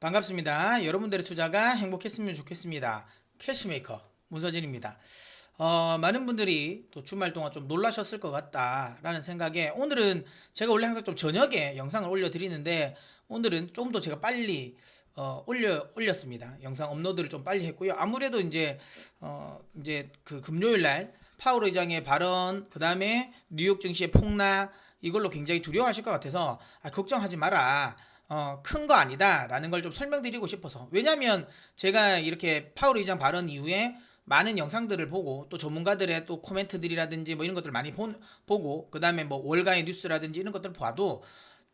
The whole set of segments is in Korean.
반갑습니다. 여러분들의 투자가 행복했으면 좋겠습니다. 캐시메이커 문서진입니다. 많은 분들이 또 주말 동안 좀 놀라셨을 것 같다라는 생각에 오늘은 제가 원래 항상 좀 저녁에 영상을 올려드리는데 오늘은 좀 더 제가 빨리 올렸습니다. 영상 업로드를 좀 빨리 했고요. 아무래도 이제 그 금요일 날 파월 의장의 발언, 그 다음에 뉴욕 증시의 폭락 이걸로 굉장히 두려워하실 것 같아서 걱정하지 마라. 큰 거 아니다 라는 걸 좀 설명드리고 싶어서. 왜냐면 제가 이렇게 파월 의장 발언 이후에 많은 영상들을 보고 또 전문가들의 또 코멘트들이라든지 뭐 이런 것들을 많이 보고 그 다음에 뭐 월가의 뉴스라든지 이런 것들을 봐도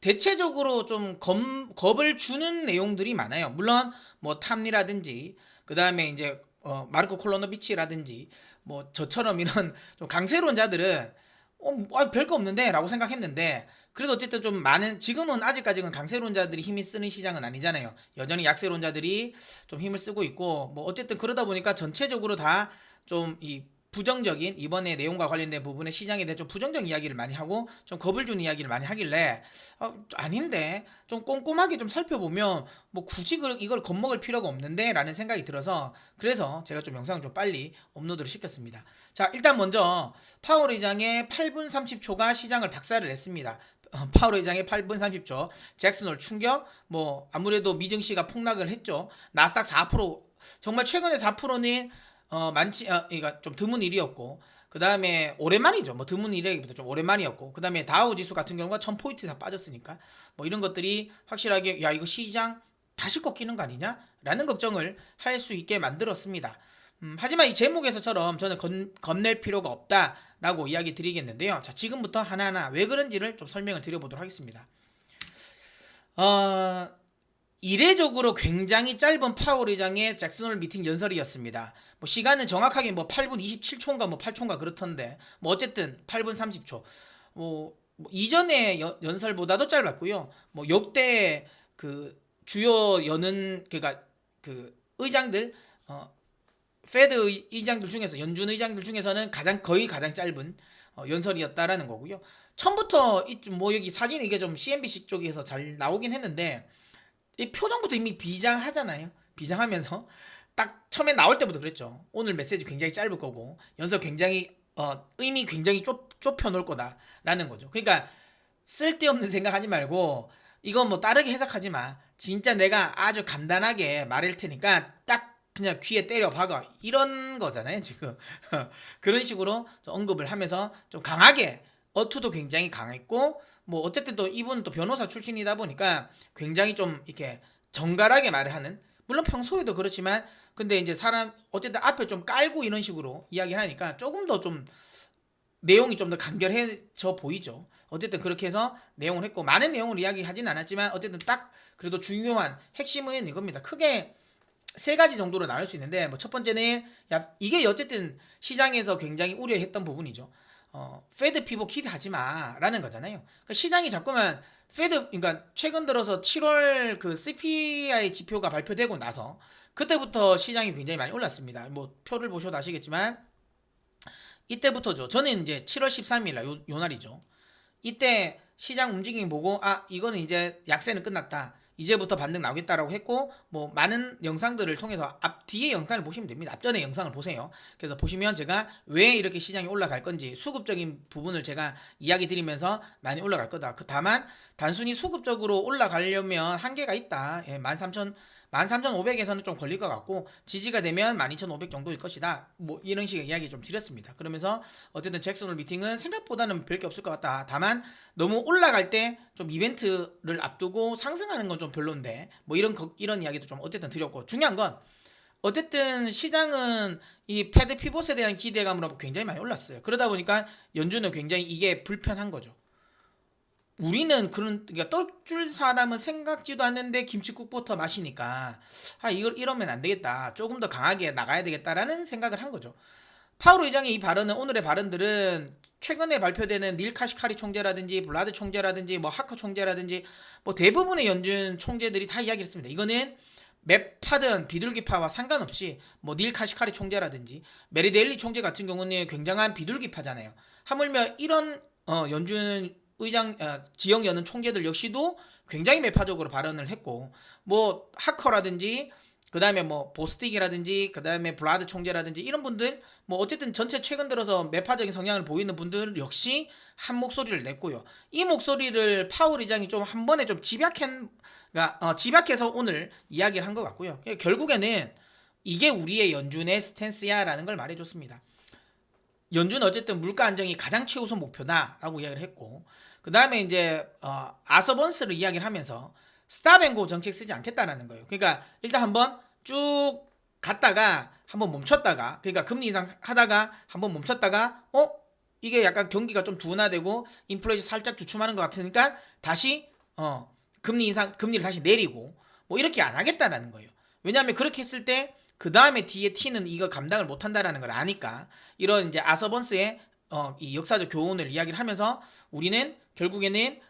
대체적으로 좀 겁을 주는 내용들이 많아요. 물론 뭐 탐리라든지 그 다음에 이제 마르코 콜로노비치라든지 뭐 저처럼 이런 좀 강세론 자들은 별거 없는데 라고 생각했는데 그래도 어쨌든 좀 많은 지금은 아직까지는 강세론자들이 힘이 쓰는 시장은 아니잖아요. 여전히 약세론자들이 좀 힘을 쓰고 있고 뭐 어쨌든 그러다 보니까 전체적으로 다 좀 이 부정적인 이번에 내용과 관련된 부분에 시장에 대해 좀 부정적 이야기를 많이 하고 좀 겁을 주는 이야기를 많이 하길래 아닌데 좀 꼼꼼하게 좀 살펴보면 뭐 굳이 이걸 겁먹을 필요가 없는데 라는 생각이 들어서 그래서 제가 좀 영상을 좀 빨리 업로드를 시켰습니다. 자, 일단 먼저 파월 의장의 8분 30초가 시장을 박살을 냈습니다. 파월 의장의 8분 30초 잭슨홀 충격, 뭐 아무래도 미증시가 폭락을 했죠. 나스닥 4%, 정말 최근에 4%는 그러니까 좀 드문 일이었고, 그 다음에 오랜만이죠. 뭐 드문 일이기보다 좀 오랜만이었고, 그 다음에 다우 지수 같은 경우가 1000포인트 다 빠졌으니까 뭐 이런 것들이 확실하게 야 이거 시장 다시 꺾이는 거 아니냐? 라는 걱정을 할 수 있게 만들었습니다. 하지만 이 제목에서처럼 저는 겁낼 필요가 없다라고 이야기 드리겠는데요. 자, 지금부터 하나하나 왜 그런지를 좀 설명을 드려보도록 하겠습니다. 이례적으로 굉장히 짧은 파월 의장의 잭슨홀 미팅 연설이었습니다. 뭐 시간은 정확하게 뭐 8분 27초인가 뭐 8초인가 그렇던데 뭐 어쨌든 8분 30초. 뭐 이전의 연설보다도 짧았고요. 뭐 역대 그 주요 그러니까 그 의장들 페드 의장들 중에서 연준 의장들 중에서는 거의 가장 짧은 연설이었다라는 거고요. 처음부터 뭐 여기 사진 이게 좀 CNBC 쪽에서 잘 나오긴 했는데 이 표정부터 이미 비장하잖아요. 비장하면서 딱 처음에 나올 때부터 그랬죠. 오늘 메시지 굉장히 짧을 거고 연설 굉장히 의미 굉장히 좁혀 놓을 거다라는 거죠. 그러니까 쓸데없는 생각하지 말고 이건 뭐 다르게 해석하지 마. 진짜 내가 아주 간단하게 말할 테니까 딱 그냥 귀에 때려 박아 이런 거잖아요 지금. 그런 식으로 좀 언급을 하면서 좀 강하게 어투도 굉장히 강했고 뭐 어쨌든 또 이분 또 변호사 출신이다 보니까 굉장히 좀 이렇게 정갈하게 말을 하는, 물론 평소에도 그렇지만 근데 이제 사람 어쨌든 앞에 좀 깔고 이런 식으로 이야기를 하니까 조금 더 좀 내용이 좀 더 간결해져 보이죠. 어쨌든 그렇게 해서 내용을 했고 많은 내용을 이야기하진 않았지만 어쨌든 딱 그래도 중요한 핵심은 이겁니다. 크게 세 가지 정도로 나눌 수 있는데 뭐 첫 번째는 야 이게 어쨌든 시장에서 굉장히 우려했던 부분이죠. 페드 피복 기대하지 마라는 거잖아요. 그러니까 시장이 자꾸만 그러니까 최근 들어서 7월 그 CPI 지표가 발표되고 나서 그때부터 시장이 굉장히 많이 올랐습니다. 뭐 표를 보셔도 아시겠지만 이때부터죠. 저는 이제 7월 13일 날 요 날이죠. 이때 시장 움직임 보고 이거는 이제 약세는 끝났다. 이제부터 반등 나오겠다라고 했고 뭐 많은 영상들을 통해서 뒤에 영상을 보시면 됩니다. 앞전에 영상을 보세요. 그래서 보시면 제가 왜 이렇게 시장이 올라갈 건지 수급적인 부분을 제가 이야기 드리면서 많이 올라갈 거다. 다만 단순히 수급적으로 올라가려면 한계가 있다. 13,500에서는 좀 걸릴 것 같고 지지가 되면 12,500 정도일 것이다. 뭐 이런 식의 이야기 좀 드렸습니다. 그러면서 어쨌든 잭슨홀 미팅은 생각보다는 별 게 없을 것 같다. 다만 너무 올라갈 때 좀 이벤트를 앞두고 상승하는 건 좀 별론데 뭐 이런 이야기도 좀 어쨌든 드렸고 중요한 건 어쨌든 시장은 이 패드 피봇에 대한 기대감으로 굉장히 많이 올랐어요. 그러다 보니까 연준은 굉장히 이게 불편한 거죠. 우리는 그러니까 떨줄 사람은 생각지도 않는데 김치국부터 마시니까 이걸 이러면 안 되겠다. 조금 더 강하게 나가야 되겠다라는 생각을 한 거죠. 파월 의장의 이 발언은 오늘의 발언들은 최근에 발표되는 닐 카시카리 총재라든지 블라드 총재라든지 뭐 하커 총재라든지 뭐 대부분의 연준 총재들이 다 이야기했습니다. 이거는 맵파든 비둘기파와 상관없이 뭐 닐 카시카리 총재라든지 메리 데일리 총재 같은 경우는 굉장한 비둘기파잖아요. 하물며 이런 연준 의장 지역 여는 총재들 역시도 굉장히 매파적으로 발언을 했고 뭐 하커라든지 그다음에 뭐 보스틱이라든지 그다음에 블라드 총재라든지 이런 분들 뭐 어쨌든 전체 최근 들어서 매파적인 성향을 보이는 분들 역시 한 목소리를 냈고요. 이 목소리를 파월 의장이 좀 한 번에 좀 집약해서 오늘 이야기를 한 것 같고요. 결국에는 이게 우리의 연준의 스탠스야라는 걸 말해줬습니다. 연준은 어쨌든 물가 안정이 가장 최우선 목표다라고 이야기를 했고 그 다음에 이제 아서번스를 이야기를 하면서 스탑앤고 정책 쓰지 않겠다라는 거예요. 그러니까 일단 한번 쭉 갔다가 한번 멈췄다가 그러니까 금리 인상 하다가 한번 멈췄다가 이게 약간 경기가 좀 둔화되고 인플레이션 살짝 주춤하는 것 같으니까 다시 금리를 다시 내리고 뭐 이렇게 안 하겠다라는 거예요. 왜냐하면 그렇게 했을 때 그 다음에 뒤에 T는 이거 감당을 못한다라는 걸 아니까 이런 이제 아서번스의 이 역사적 교훈을 이야기를 하면서 우리는 결국에는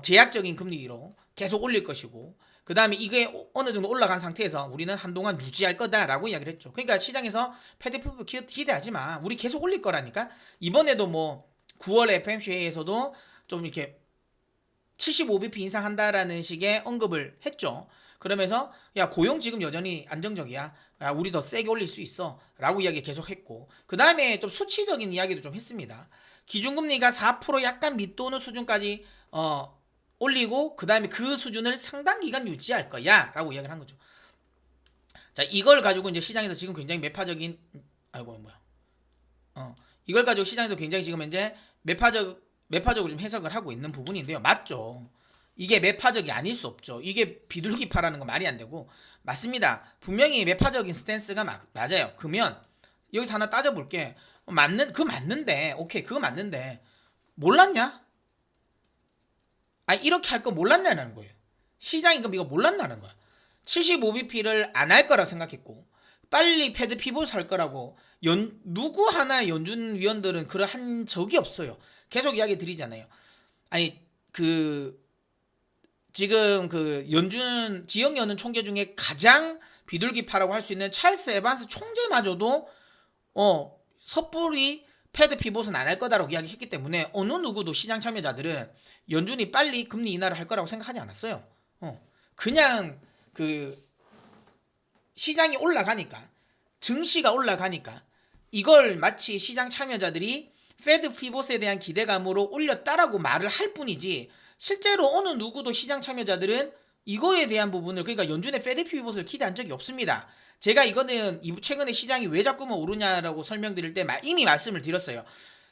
제약적인 금리로 계속 올릴 것이고 그 다음에 이게 어느 정도 올라간 상태에서 우리는 한동안 유지할 거다라고 이야기를 했죠. 그러니까 시장에서 패드 피부 기대하지 마. 우리 계속 올릴 거라니까. 이번에도 뭐 9월 FMC 회의에서도 좀 이렇게 75bp 인상한다라는 식의 언급을 했죠. 그러면서 야 고용 지금 여전히 안정적이야. 야 우리 더 세게 올릴 수 있어 라고 이야기 계속했고 그 다음에 좀 수치적인 이야기도 좀 했습니다. 기준금리가 4% 약간 밑도는 수준까지 올리고 그 다음에 그 수준을 상당 기간 유지할 거야 라고 이야기를 한 거죠. 자 이걸 가지고 이제 시장에서 지금 굉장히 매파적인 이걸 가지고 시장에서 굉장히 지금 이제 매파적으로 좀 해석을 하고 있는 부분인데요. 맞죠. 이게 매파적이 아닐 수 없죠. 이게 비둘기파라는 건 말이 안 되고 맞습니다. 분명히 매파적인 스탠스가 맞아요. 그러면 여기서 하나 따져볼게. 맞는데 오케이 그거 맞는데 몰랐냐? 이렇게 할 거 몰랐냐는 거예요. 시장이 그럼 이거 몰랐나는 거야. 75bp를 안 할 거라 생각했고 빨리 패드 피봇 할 거라고 누구 하나 연준 위원들은 그걸 한 적이 없어요. 계속 이야기 드리잖아요. 아니 지금 연준 지역 연은 총재 중에 가장 비둘기파라고 할 수 있는 찰스 에반스 총재마저도 섣불리 패드 피봇은 안 할 거다라고 이야기했기 때문에 어느 누구도 시장 참여자들은 연준이 빨리 금리 인하를 할 거라고 생각하지 않았어요. 그냥 시장이 올라가니까 증시가 올라가니까 이걸 마치 시장 참여자들이 패드 피봇에 대한 기대감으로 올렸다라고 말을 할 뿐이지 실제로 어느 누구도 시장 참여자들은 이거에 대한 부분을 그러니까 연준의 패드 피봇을 기대한 적이 없습니다. 제가 이거는 최근에 시장이 왜 자꾸만 오르냐라고 설명드릴 때 이미 말씀을 드렸어요.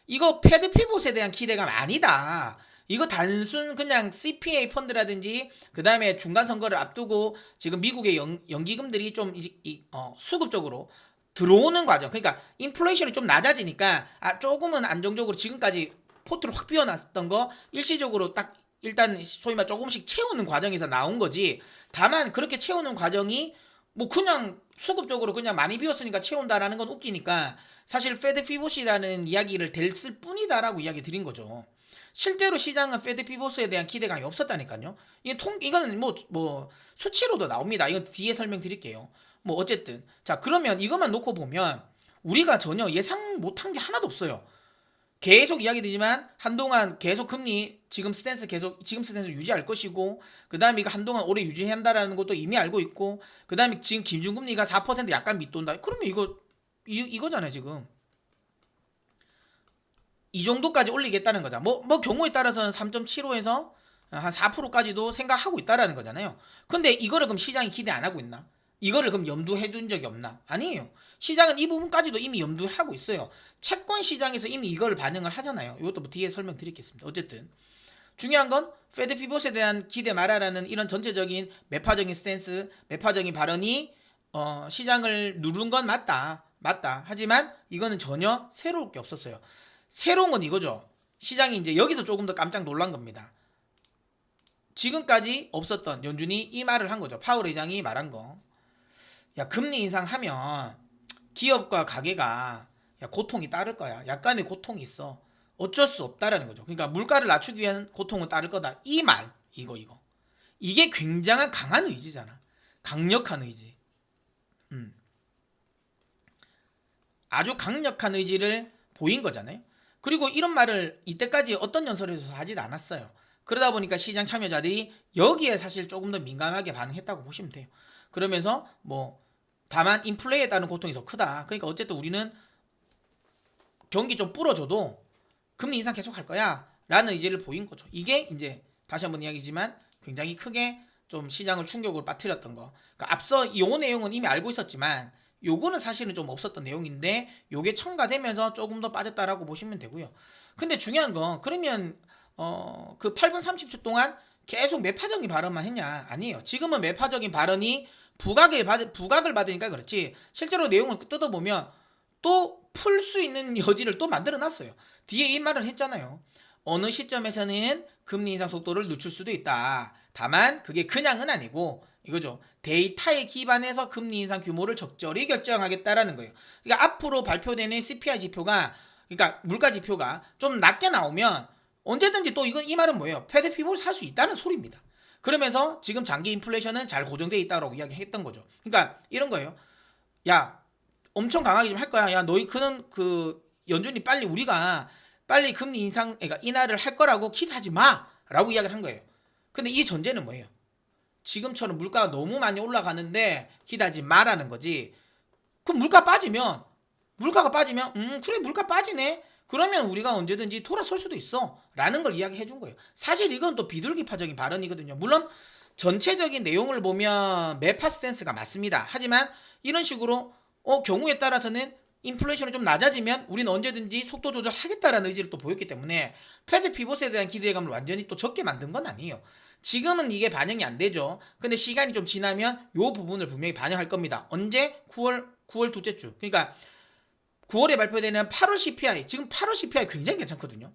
이거 패드 피봇에 대한 기대감 아니다. 이거 단순 그냥 CPA 펀드라든지 그 다음에 중간 선거를 앞두고 지금 미국의 연기금들이 좀 수급적으로 들어오는 과정. 그러니까 인플레이션이 좀 낮아지니까 조금은 안정적으로 지금까지 포트를 확 비워놨던 거 일시적으로 딱 일단 소위 말 조금씩 채우는 과정에서 나온 거지. 다만 그렇게 채우는 과정이 뭐 그냥 수급적으로 그냥 많이 비웠으니까 채운다라는 건 웃기니까 사실 패드 피봇이라는 이야기를 댔을 뿐이다라고 이야기 드린 거죠. 실제로 시장은 패드 피봇에 대한 기대감이 없었다니까요. 이거는 뭐 수치로도 나옵니다. 이건 뒤에 설명드릴게요. 뭐 어쨌든 자 그러면 이것만 놓고 보면 우리가 전혀 예상 못한 게 하나도 없어요. 계속 이야기 드리지만 한동안 계속 금리 지금 스탠스 유지할 것이고 그 다음에 이거 한동안 오래 유지한다라는 것도 이미 알고 있고 그 다음에 지금 기준금리가 4% 약간 밑돈다. 그러면 이거잖아요 지금. 이 정도까지 올리겠다는 거다. 뭐 경우에 따라서는 3.75에서 한 4%까지도 생각하고 있다라는 거잖아요. 근데 이거를 그럼 시장이 기대 안 하고 있나? 이거를 그럼 염두해 둔 적이 없나? 아니에요. 시장은 이 부분까지도 이미 염두하고 있어요. 채권 시장에서 이미 이걸 반영을 하잖아요. 이것도 뭐 뒤에 설명드리겠습니다. 어쨌든 중요한 건 패드 피봇에 대한 기대 마라라는 이런 전체적인 매파적인 스탠스, 매파적인 발언이 시장을 누른 건 맞다. 하지만 이거는 전혀 새로울 게 없었어요. 새로운 건 이거죠. 시장이 이제 여기서 조금 더 깜짝 놀란 겁니다. 지금까지 없었던 연준이 이 말을 한 거죠. 파월 의장이 말한 거. 야 금리 인상하면 기업과 가게가 고통이 따를 거야. 약간의 고통이 있어. 어쩔 수 없다라는 거죠. 그러니까 물가를 낮추기 위한 고통은 따를 거다. 이 말 이거 이게 굉장한 강한 의지잖아. 강력한 의지. 아주 강력한 의지를 보인 거잖아요. 그리고 이런 말을 이때까지 어떤 연설에서 하지도 않았어요. 그러다 보니까 시장 참여자들이 여기에 사실 조금 더 민감하게 반응했다고 보시면 돼요. 그러면서 뭐 다만 인플레에 따른 고통이 더 크다. 그러니까 어쨌든 우리는 경기 좀 불어줘도 금리 인상 계속 할 거야 라는 의지를 보인 거죠. 이게 이제 다시 한번 이야기지만 굉장히 크게 좀 시장을 충격으로 빠뜨렸던 거. 그러니까 앞서 이 내용은 이미 알고 있었지만 요거는 사실은 좀 없었던 내용인데 요게 첨가되면서 조금 더 빠졌다라고 보시면 되고요. 근데 중요한 건 그러면 그 8분 30초 동안 계속 매파적인 발언만 했냐? 아니에요. 지금은 매파적인 발언이 부각을 받으니까 그렇지. 실제로 내용을 뜯어보면 또 풀 수 있는 여지를 또 만들어 놨어요. 뒤에 이 말을 했잖아요. 어느 시점에서는 금리 인상 속도를 늦출 수도 있다. 다만 그게 그냥은 아니고 이거죠. 데이터에 기반해서 금리 인상 규모를 적절히 결정하겠다라는 거예요. 그러니까 앞으로 발표되는 CPI 지표가 그러니까 물가 지표가 좀 낮게 나오면 언제든지 또 이 말은 뭐예요? 패드 피벗을 살 수 있다는 소리입니다. 그러면서 지금 장기 인플레이션은 잘 고정돼 있다라고 이야기했던 거죠. 그러니까 이런 거예요. 야, 엄청 강하게 좀 할 거야. 야, 너희 그는 그 연준이 우리가 빨리 금리 인상 그러니까 인하를 할 거라고 기대하지 마라고 이야기를 한 거예요. 근데 이 전제는 뭐예요? 지금처럼 물가가 너무 많이 올라가는데 기대하지 마라는 거지. 그럼 물가가 빠지면 그래 물가 빠지네. 그러면 우리가 언제든지 돌아설 수도 있어 라는 걸 이야기해 준 거예요. 사실 이건 또 비둘기파적인 발언이거든요. 물론 전체적인 내용을 보면 매파 스탠스가 맞습니다. 하지만 이런 식으로 경우에 따라서는 인플레이션이 좀 낮아지면 우리는 언제든지 속도 조절하겠다라는 의지를 또 보였기 때문에 패드 피벗에 대한 기대감을 완전히 또 적게 만든 건 아니에요. 지금은 이게 반영이 안 되죠. 근데 시간이 좀 지나면 요 부분을 분명히 반영할 겁니다. 언제? 9월 둘째 주. 그러니까 9월에 발표되는 8월 CPI. 지금 8월 CPI 굉장히 괜찮거든요.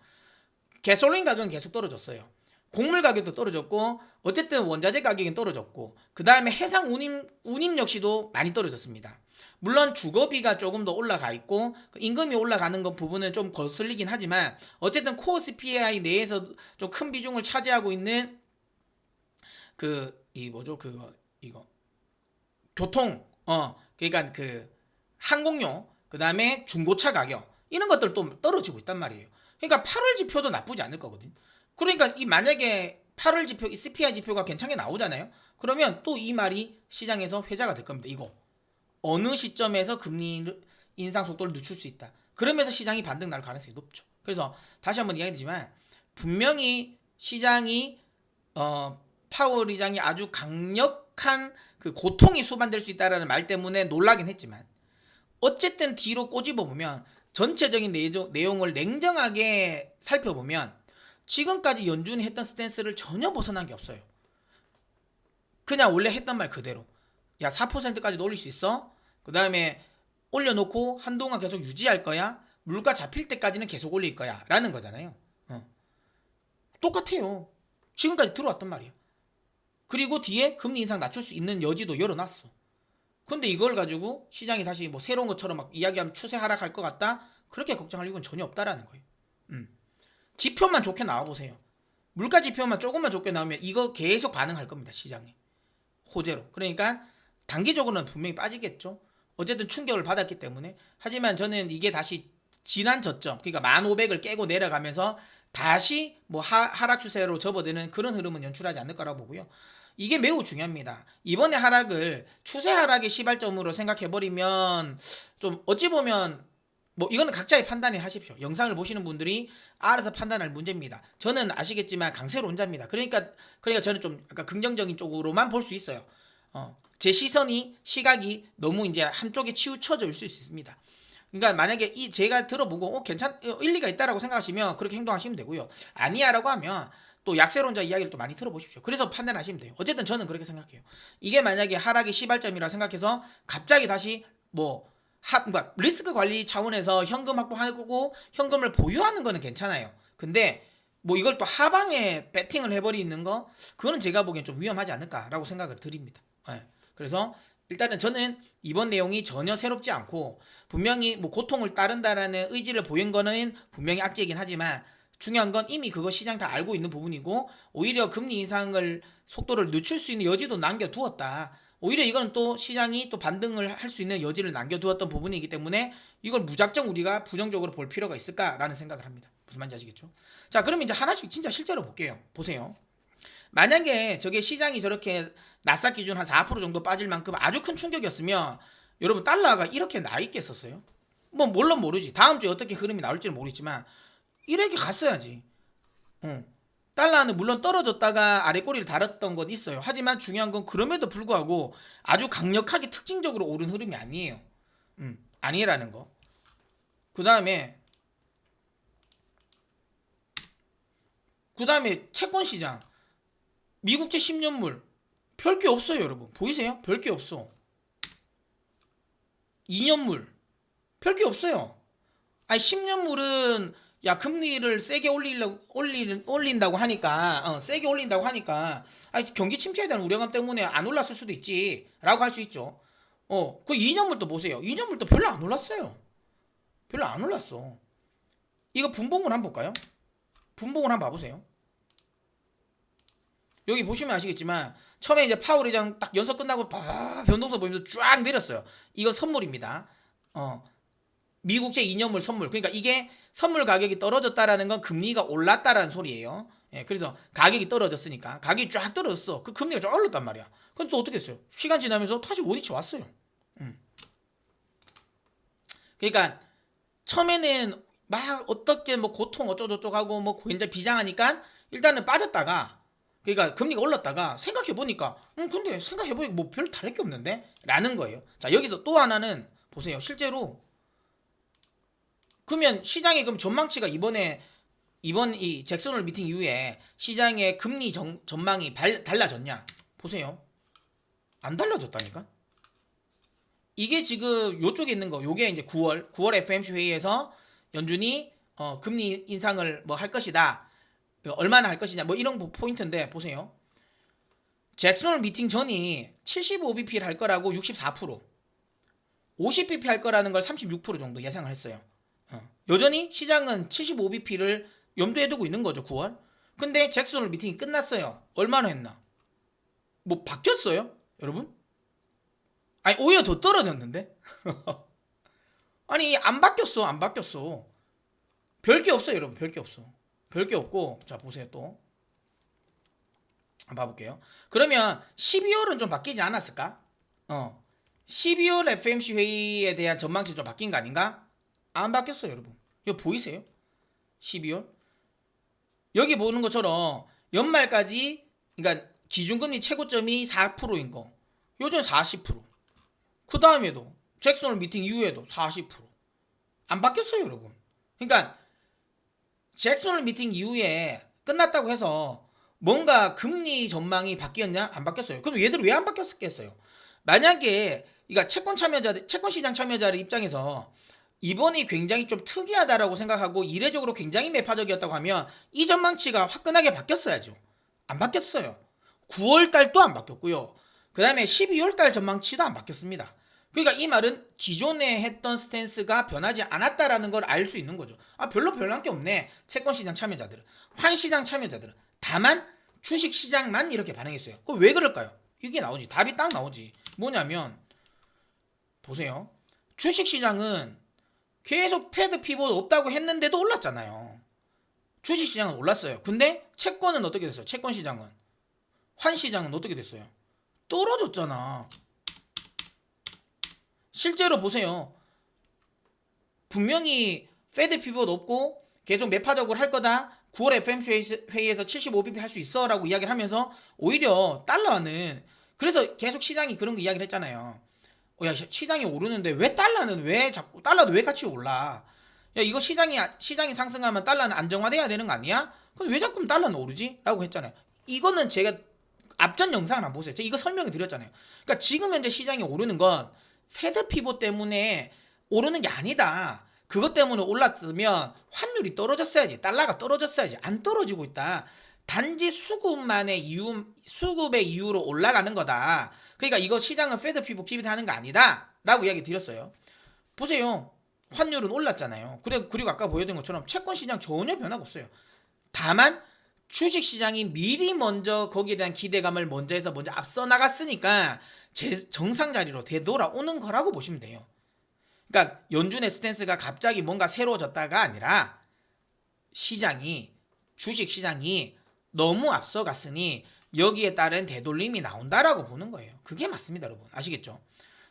가솔린 가격은 계속 떨어졌어요. 곡물 가격도 떨어졌고 어쨌든 원자재 가격은 떨어졌고 그 다음에 해상 운임 역시도 많이 떨어졌습니다. 물론 주거비가 조금 더 올라가 있고 임금이 올라가는 것 부분은 좀 거슬리긴 하지만 어쨌든 코어 CPI 내에서 좀 큰 비중을 차지하고 있는 이거 교통 그러니까 그 항공료 그 다음에 중고차 가격 이런 것들도 떨어지고 있단 말이에요. 그러니까 8월 지표도 나쁘지 않을 거거든요. 그러니까 이 만약에 8월 지표, 이 CPI 지표가 괜찮게 나오잖아요. 그러면 또 이 말이 시장에서 회자가 될 겁니다. 이거 어느 시점에서 금리 인상 속도를 늦출 수 있다. 그러면서 시장이 반등 날 가능성이 높죠. 그래서 다시 한번 이야기드리지만 분명히 시장이 파월 의장이 아주 강력한 그 고통이 수반될 수 있다라는 말 때문에 놀라긴 했지만 어쨌든 뒤로 꼬집어 보면 전체적인 내용을 냉정하게 살펴보면 지금까지 연준이 했던 스탠스를 전혀 벗어난 게 없어요. 그냥 원래 했던 말 그대로. 야, 4%까지도 올릴 수 있어? 그 다음에 올려놓고 한동안 계속 유지할 거야? 물가 잡힐 때까지는 계속 올릴 거야 라는 거잖아요. 똑같아요. 지금까지 들어왔단 말이야. 그리고 뒤에 금리 인상 낮출 수 있는 여지도 열어놨어. 근데 이걸 가지고 시장이 다시 뭐 새로운 것처럼 막 이야기하면 추세 하락할 것 같다? 그렇게 걱정할 이유는 전혀 없다라는 거예요. 지표만 좋게 나와보세요. 물가 지표만 조금만 좋게 나오면 이거 계속 반응할 겁니다. 시장에. 호재로. 그러니까 단기적으로는 분명히 빠지겠죠. 어쨌든 충격을 받았기 때문에. 하지만 저는 이게 다시 지난 저점 그러니까 1500을 깨고 내려가면서 다시 뭐 하락 추세로 접어드는 그런 흐름은 연출하지 않을 거라고 보고요. 이게 매우 중요합니다. 이번에 하락을 추세 하락의 시발점으로 생각해버리면 좀 어찌 보면 뭐 이거는 각자의 판단을 하십시오. 영상을 보시는 분들이 알아서 판단할 문제입니다. 저는 아시겠지만 강세론자입니다. 그러니까 저는 좀 약간 긍정적인 쪽으로만 볼 수 있어요. 제 시각이 너무 이제 한쪽에 치우쳐져 있을 수 있습니다. 그러니까 만약에 제가 들어보고 일리가 있다라고 생각하시면 그렇게 행동하시면 되고요. 아니야라고 하면 또 약세론자 이야기를 또 많이 들어보십시오. 그래서 판단하시면 돼요. 어쨌든 저는 그렇게 생각해요. 이게 만약에 하락의 시발점이라 생각해서 갑자기 다시 그러니까 리스크 관리 차원에서 현금 확보하고 현금을 보유하는 거는 괜찮아요. 근데 뭐 이걸 또 하방에 배팅을 해버리는 거 그거는 제가 보기엔 좀 위험하지 않을까라고 생각을 드립니다. 그래서 일단은 저는 이번 내용이 전혀 새롭지 않고 분명히 뭐 고통을 따른다라는 의지를 보인 거는 분명히 악재이긴 하지만 중요한 건 이미 그거 시장 다 알고 있는 부분이고 오히려 금리 인상을 속도를 늦출 수 있는 여지도 남겨두었다. 오히려 이건 또 시장이 또 반등을 할 수 있는 여지를 남겨두었던 부분이기 때문에 이걸 무작정 우리가 부정적으로 볼 필요가 있을까라는 생각을 합니다. 무슨 말인지 아시겠죠? 자, 그러면 이제 하나씩 진짜 실제로 볼게요. 보세요. 만약에 저게 시장이 저렇게 나스닥 기준 한 4% 정도 빠질 만큼 아주 큰 충격이었으면 여러분 달러가 이렇게 나 있겠었어요? 뭐 물론 모르지. 다음 주에 어떻게 흐름이 나올지는 모르겠지만 이렇게 갔어야지. 달러는 물론 떨어졌다가 아래 꼬리를 달았던 건 있어요. 하지만 중요한 건 그럼에도 불구하고 아주 강력하게 특징적으로 오른 흐름이 아니에요. 아니라는 거. 그 다음에 채권 시장 미국채 10년물 별게 없어요, 여러분. 보이세요? 별게 없어. 2년물 별게 없어요. 아니 10년물은 야 금리를 세게 올린다고 하니까 세게 올린다고 하니까 아니 경기 침체에 대한 우려감 때문에 안 올랐을 수도 있지라고 할 수 있죠. 그 2년물도 보세요. 2년물도 별로 안 올랐어요. 별로 안 올랐어. 이거 분봉을 한번 볼까요? 분봉을 한번 봐보세요. 여기 보시면 아시겠지만 처음에 이제 파월 의장 딱 연설 끝나고 변동성 보이면서 쫙 내렸어요. 이거 선물입니다. 미국제 2년물 선물. 그러니까 이게 선물 가격이 떨어졌다라는 건 금리가 올랐다라는 소리예요. 예, 그래서 가격이 떨어졌으니까 가격이 쫙 떨어졌어. 그 금리가 쫙 올랐단 말이야. 근데 또 어떻게 했어요? 시간 지나면서 다시 원위치 왔어요. 그러니까 처음에는 막 어떻게 뭐 고통 어쩌고저쩌고 하고 뭐 굉장히 비장하니까 일단은 빠졌다가 그러니까 금리가 올랐다가 생각해보니까 근데 생각해보니까 뭐 별 다를 게 없는데? 라는 거예요. 자, 여기서 또 하나는 보세요. 실제로 그러면 시장의 그럼 전망치가 이번 이 잭슨 홀 미팅 이후에 시장의 금리 전망이 달라졌냐? 보세요. 안 달라졌다니까? 이게 지금 요쪽에 있는 거. 요게 이제 9월 FOMC 회의에서 연준이 금리 인상을 뭐 할 것이다. 얼마나 할 것이냐. 뭐 이런 포인트인데 보세요. 잭슨 홀 미팅 전이 75bp를 할 거라고 64%, 50bp 할 거라는 걸 36% 정도 예상을 했어요. 여전히 시장은 75bp를 염두에 두고 있는 거죠. 9월. 근데 잭슨 홀 미팅이 끝났어요. 얼마나 했나? 뭐 바뀌었어요? 여러분? 아니 오히려 더 떨어졌는데? 아니 안 바뀌었어. 안 바뀌었어. 별게 없어요, 여러분. 별게 없어. 별게 없고 자 보세요 또. 한번 봐볼게요. 그러면 12월은 좀 바뀌지 않았을까? 12월 FMC 회의에 대한 전망치 좀 바뀐 거 아닌가? 안 바뀌었어요, 여러분. 이거 보이세요? 12월? 여기 보는 것처럼 연말까지 그러니까 기준금리 최고점이 4%인 거. 요즘 40%. 그 다음에도 잭슨 홀 미팅 이후에도 40%. 안 바뀌었어요, 여러분. 그러니까 잭슨 홀 미팅 이후에 끝났다고 해서 뭔가 금리 전망이 바뀌었냐? 안 바뀌었어요. 그럼 얘들 왜 안 바뀌었겠어요? 만약에 그러니까 채권 시장 참여자들 입장에서 이번이 굉장히 좀 특이하다라고 생각하고 이례적으로 굉장히 매파적이었다고 하면 이 전망치가 화끈하게 바뀌었어야죠. 안 바뀌었어요. 9월 달도 안 바뀌었고요. 그 다음에 12월 달 전망치도 안 바뀌었습니다. 그러니까 이 말은 기존에 했던 스탠스가 변하지 않았다라는 걸 알 수 있는 거죠. 별로 변한 게 없네. 채권시장 참여자들은. 환시장 참여자들은. 다만 주식시장만 이렇게 반응했어요. 그럼 왜 그럴까요? 이게 나오지. 답이 딱 나오지. 뭐냐면 보세요. 주식시장은 계속 패드 피봇 없다고 했는데도 올랐잖아요. 주식시장은 올랐어요. 근데 채권은 어떻게 됐어요? 채권시장은. 환시장은 어떻게 됐어요? 떨어졌잖아. 실제로 보세요. 분명히 페드 피봇 없고 계속 매파적으로 할 거다. 9월 FOMC 회의에서 75bp 할 수 있어 라고 이야기를 하면서 오히려 달러는 그래서 계속 시장이 그런 거 이야기를 했잖아요. 야 시장이 오르는데 왜 달러도 왜 같이 올라? 야 이거 시장이 상승하면 달러는 안정화돼야 되는 거 아니야? 그럼 왜 자꾸 달러는 오르지? 라고 했잖아요. 이거는 제가 앞전 영상을 한번 보세요. 제가 이거 설명을 드렸잖아요. 그러니까 지금 현재 시장이 오르는 건 페드 피봇 때문에 오르는 게 아니다. 그것 때문에 올랐으면 환율이 떨어졌어야지. 달러가 떨어졌어야지. 안 떨어지고 있다. 단지 수급의 이유로 올라가는 거다. 그러니까 이거 시장은 페드 피봇 하는 거 아니다. 라고 이야기 드렸어요. 보세요. 환율은 올랐잖아요. 그리고 아까 보여드린 것처럼 채권 시장 전혀 변화가 없어요. 다만 주식 시장이 미리 먼저 거기에 대한 기대감을 먼저 해서 먼저 앞서 나갔으니까 정상 자리로 되돌아오는 거라고 보시면 돼요. 그러니까 연준의 스탠스가 갑자기 뭔가 새로워졌다가 아니라 시장이 주식 시장이 너무 앞서갔으니 여기에 따른 되돌림이 나온다라고 보는 거예요. 그게 맞습니다, 여러분. 아시겠죠?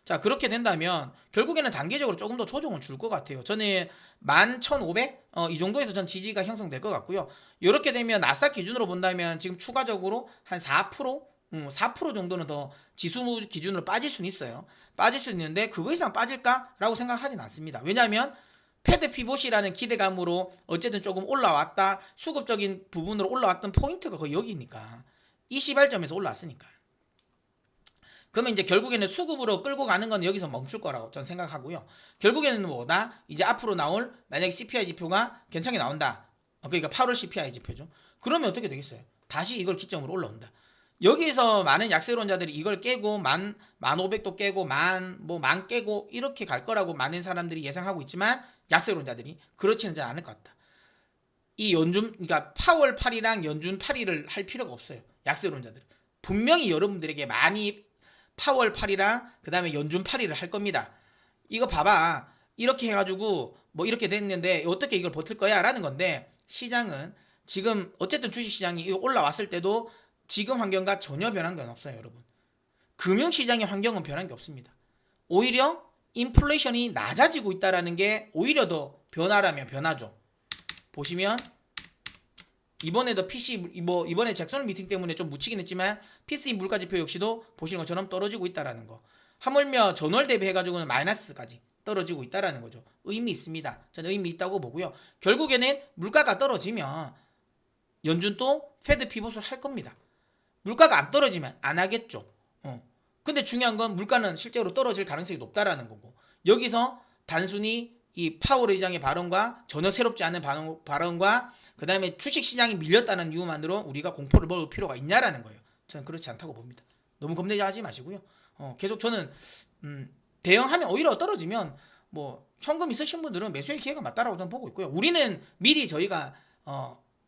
자, 그렇게 된다면 결국에는 단기적으로 조금 더 조정을 줄 것 같아요. 저는 11,500? 이 정도에서 전 지지가 형성될 것 같고요. 이렇게 되면 나스닥 기준으로 본다면 지금 추가적으로 한 4%? 4% 정도는 더 지수 기준으로 빠질 수는 있어요. 빠질 수 있는데 그거 이상 빠질까라고 생각하진 않습니다. 왜냐하면 패드 피봇이라는 기대감으로 어쨌든 조금 올라왔다. 수급적인 부분으로 올라왔던 포인트가 거의 여기니까. 이 시발점에서 올라왔으니까. 그러면 이제 결국에는 수급으로 끌고 가는 건 여기서 멈출 거라고 저는 생각하고요. 결국에는 뭐다? 이제 앞으로 나올 만약에 CPI 지표가 괜찮게 나온다. 그러니까 8월 CPI 지표죠. 그러면 어떻게 되겠어요? 다시 이걸 기점으로 올라온다. 여기서 많은 약세론자들이 이걸 깨고 1,500도 깨고 만 깨고 이렇게 갈 거라고 많은 사람들이 예상하고 있지만 약세론자들이 그렇지는 않을 것 같다. 이 연준 그러니까 파월 8이랑 연준 8일을 할 필요가 없어요. 약세론자들. 분명히 여러분들에게 많이 파월 8이랑 그다음에 연준 8일을 할 겁니다. 이거 봐봐. 이렇게 해가지고 뭐 이렇게 됐는데 어떻게 이걸 버틸 거야? 라는 건데 시장은 지금 어쨌든 주식시장이 올라왔을 때도 지금 환경과 전혀 변한 건 없어요, 여러분. 금융시장의 환경은 변한 게 없습니다. 오히려 인플레이션이 낮아지고 있다는 게 오히려 더 변화라면 변화죠. 보시면 이번에도 PC 뭐 이번에 잭슨 미팅 때문에 좀 묻히긴 했지만 PC 물가지표 역시도 보시는 것처럼 떨어지고 있다라는 거. 하물며 전월 대비해가지고는 마이너스까지 떨어지고 있다라는 거죠. 의미 있습니다. 저는 의미 있다고 보고요. 결국에는 물가가 떨어지면 연준도 패드 피봇을 할 겁니다. 물가가 안 떨어지면 안 하겠죠. 근데 중요한 건 물가는 실제로 떨어질 가능성이 높다라는 거고 여기서 단순히 이 파월 의장의 발언과 전혀 새롭지 않은 발언과 그 다음에 주식시장이 밀렸다는 이유만으로 우리가 공포를 먹을 필요가 있냐라는 거예요. 저는 그렇지 않다고 봅니다. 너무 겁내지 마시고요. 계속 저는 대응하면 오히려 떨어지면 뭐 현금 있으신 분들은 매수의 기회가 맞다라고 저는 보고 있고요. 우리는 미리 저희가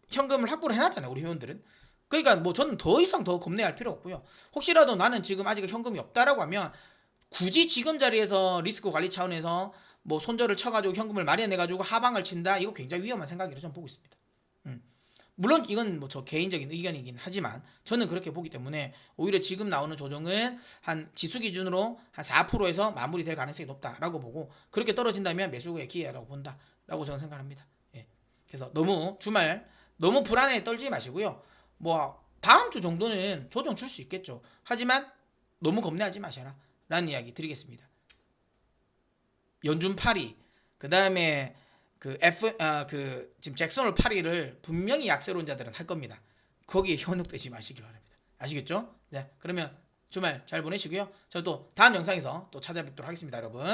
현금을 확보를 해놨잖아요. 우리 회원들은. 그러니까 뭐 저는 더 이상 더 겁내할 필요 없고요. 혹시라도 나는 지금 아직 현금이 없다라고 하면 굳이 지금 자리에서 리스크 관리 차원에서 뭐 손절을 쳐가지고 현금을 마련해가지고 하방을 친다 이거 굉장히 위험한 생각이라고 저는 보고 있습니다. 물론 이건 뭐 저 개인적인 의견이긴 하지만 저는 그렇게 보기 때문에 오히려 지금 나오는 조정은 한 지수 기준으로 한 4%에서 마무리될 가능성이 높다라고 보고 그렇게 떨어진다면 매수의 기회라고 본다라고 저는 생각합니다. 예. 그래서 너무 주말 너무 불안해 떨지 마시고요. 뭐 다음 주 정도는 조정 줄 수 있겠죠. 하지만 너무 겁내하지 마셔라 라는 이야기 드리겠습니다. 연준 8위 그 다음에 지금 잭슨 홀 8위를 분명히 약세론자들은 할 겁니다. 거기에 현혹되지 마시기 바랍니다. 아시겠죠? 네, 그러면 주말 잘 보내시고요. 저는 또 다음 영상에서 또 찾아뵙도록 하겠습니다, 여러분.